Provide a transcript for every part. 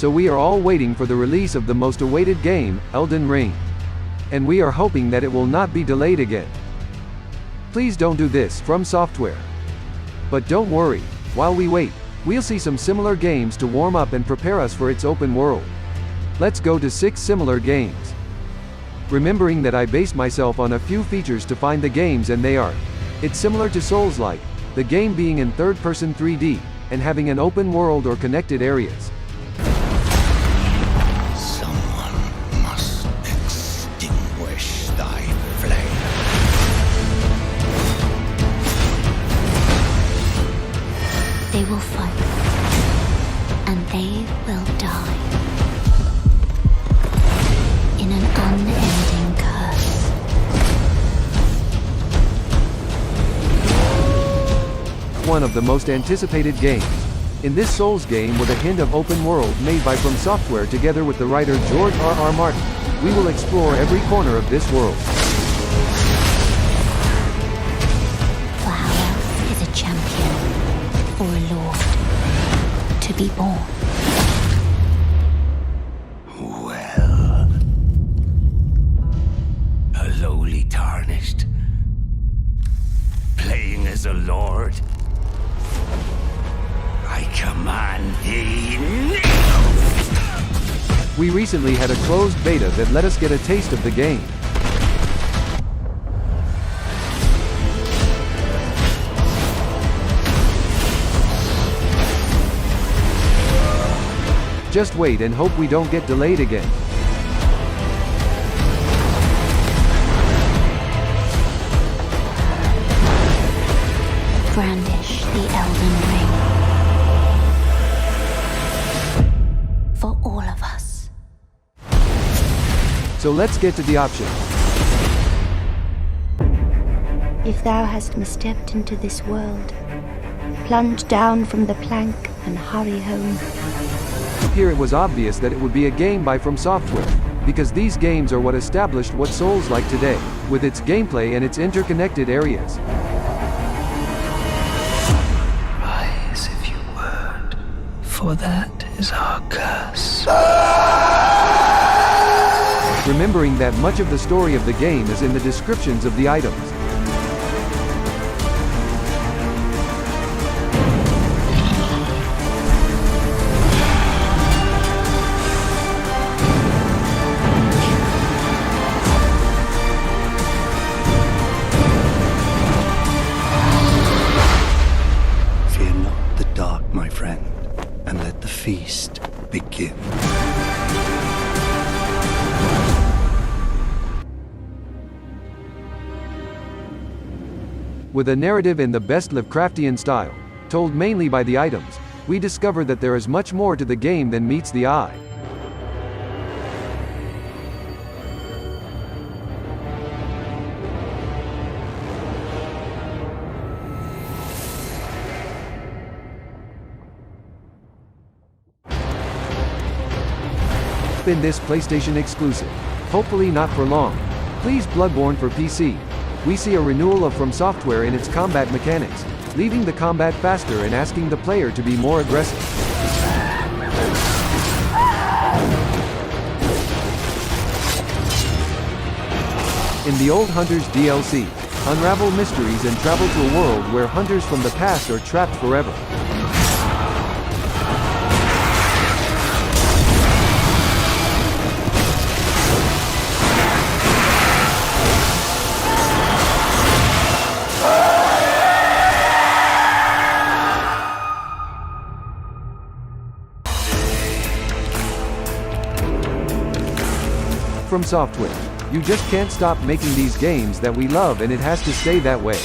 So we are all waiting for the release of the most awaited game, Elden Ring. And we are hoping that it will not be delayed again. Please don't do this, From Software. But don't worry, while we wait, we'll see some similar games to warm up and prepare us for its open world. Let's go to 6 similar games. Remembering that I based myself on a few features to find the games, and they are: it's similar to Souls-like, the game being in third-person 3D, and having an open world or connected areas. Someone must extinguish thy flame. They will fight, and they will die. In an unending curse. One of the most anticipated games. In this Souls game with a hint of open world made by From Software together with the writer George R.R. Martin, we will explore every corner of this world. For how else is a champion, or a lord, to be born? Lowly tarnished, playing as a lord. I command thee now! We recently had a closed beta that let us get a taste of the game. Just wait and hope we don't get delayed again. Brandish the Elden Ring. For all of us. So let's get to the options. If thou hast misstepped into this world, plunge down from the plank and hurry home. Here it was obvious that it would be a game by From Software, because these games are what established what Souls like today, with its gameplay and its interconnected areas. For that is our curse. Remembering that much of the story of the game is in the descriptions of the items. Fear not the dark, my friend, and let the feast begin. With a narrative in the best Lovecraftian style, told mainly by the items, we discover that there is much more to the game than meets the eye. In this PlayStation exclusive. Hopefully not for long. Please Bloodborne for PC. We see a renewal of From Software in its combat mechanics, leaving the combat faster and asking the player to be more aggressive. In the Old Hunters DLC, unravel mysteries and travel to a world where hunters from the past are trapped forever. From Software. You just can't stop making these games that we love, and it has to stay that way.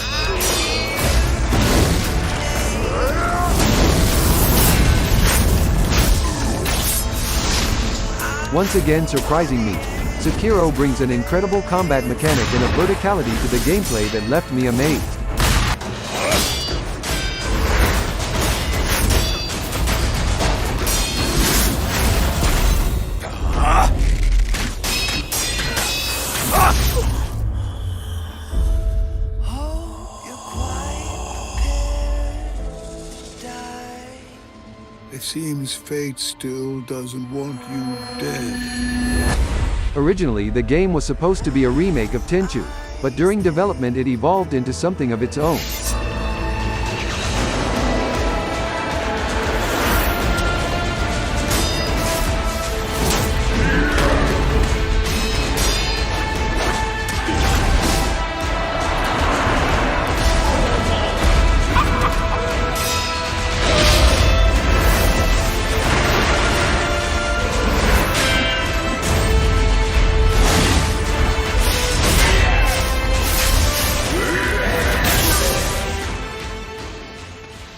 Once again surprising me, Sekiro brings an incredible combat mechanic and a verticality to the gameplay that left me amazed. This seems fate still doesn't want you dead. Originally, the game was supposed to be a remake of Tenchu, but during development it evolved into something of its own.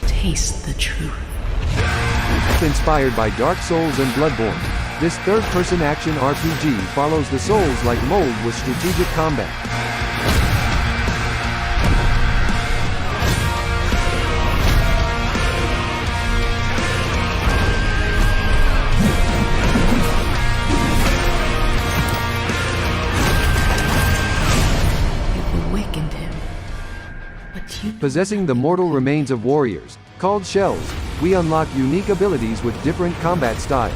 Taste the truth. Inspired by Dark Souls and Bloodborne, this third-person action RPG follows the Souls-like mold with strategic combat. You've awakened him. But you Possessing the mortal remains of warriors, called shells, we unlock unique abilities with different combat styles.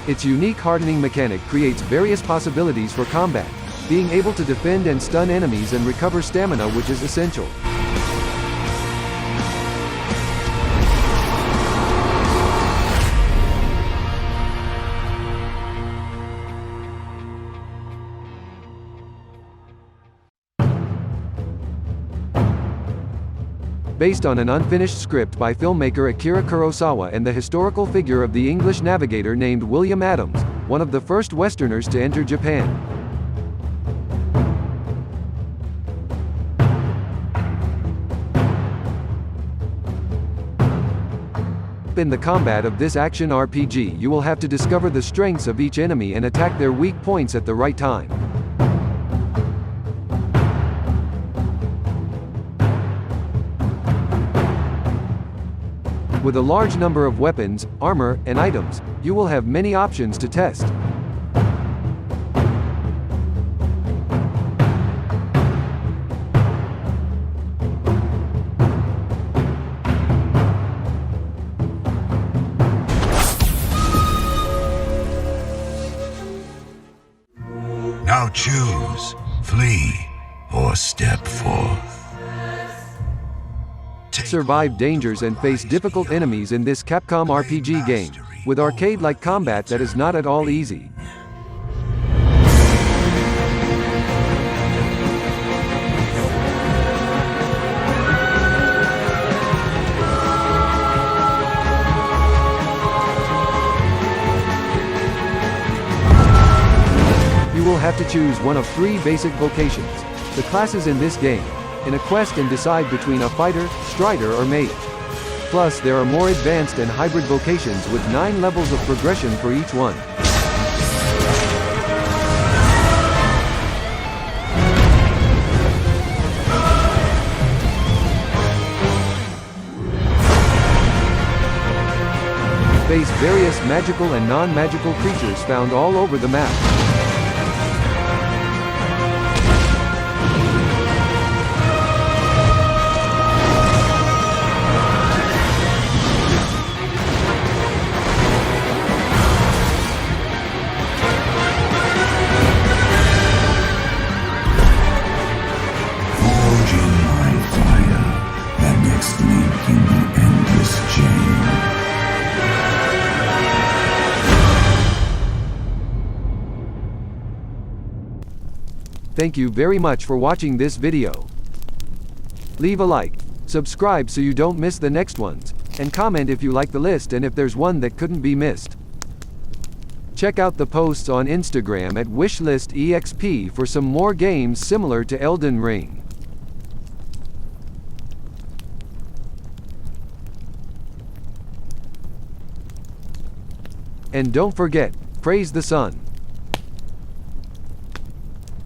Its unique hardening mechanic creates various possibilities for combat, being able to defend and stun enemies and recover stamina, which is essential. Based on an unfinished script by filmmaker Akira Kurosawa and the historical figure of the English navigator named William Adams, one of the first Westerners to enter Japan. In the combat of this action RPG, you will have to discover the strengths of each enemy and attack their weak points at the right time. With a large number of weapons, armor, and items, you will have many options to test. Now choose, flee, or step forth. Survive dangers and face difficult enemies in this Capcom RPG game, with arcade-like combat that is not at all easy. You will have to choose one of 3 basic vocations, the classes in this game, in a quest, and decide between a fighter, strider, or mage. Plus, there are more advanced and hybrid vocations with 9 levels of progression for each one. Face various magical and non-magical creatures found all over the map. Thank you very much for watching this video. Leave a like, subscribe so you don't miss the next ones, and comment if you like the list and if there's one that couldn't be missed. Check out the posts on Instagram at wishlistexp for some more games similar to Elden Ring. And don't forget, praise the sun.